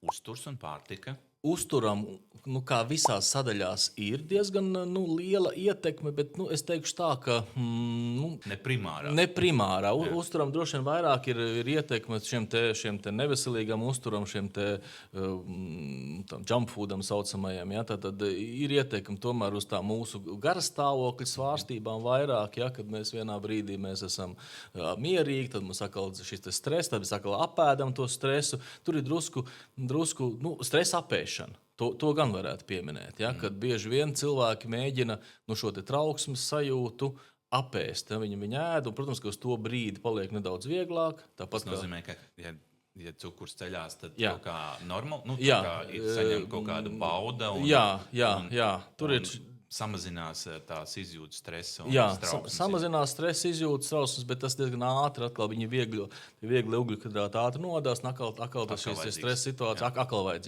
Uzturs un pārtika. Uzturam, kā visās sadaļās, ir diezgan liela ietekme, bet es teikšu tā, ka Neprimārā. Neprimārā. Uzturam droši vien vairāk ir ietekme šiem te neveselīgam uzturam, šiem te junk foodam saucamajiem. Ja? Tad ir ietekme tomēr uz tā mūsu garastāvokļa svārstībām vairāk, ja? Kad mēs vienā brīdī mēs esam mierīgi, tad mums atkal šis te stress, tad mēs atkal apēdam to stresu. Tur ir drusku stresa apēšana. To gan varētu pieminēt, ja? Kad bieži vien cilvēki mēģina šo te trauksmes sajūtu apēst. Ja? Viņi ēd, un, protams, ka uz to brīdi paliek nedaudz vieglāk. Tas nozīmē, ka, ja cukurs ceļās, tad Jā. kaut kā normāli, Jā. saņem kaut kādu bauda. Jā. Tur ir samazinās tās izjūtas stresa un Jā, trausmas. samazinās stresa izjūtas, trausmas, bet tas diezgan ātri atkal viņi viegli ugļhidrāti ātri nodās, un atkal tas šīs stresa situācijas atkal vajadzīgs.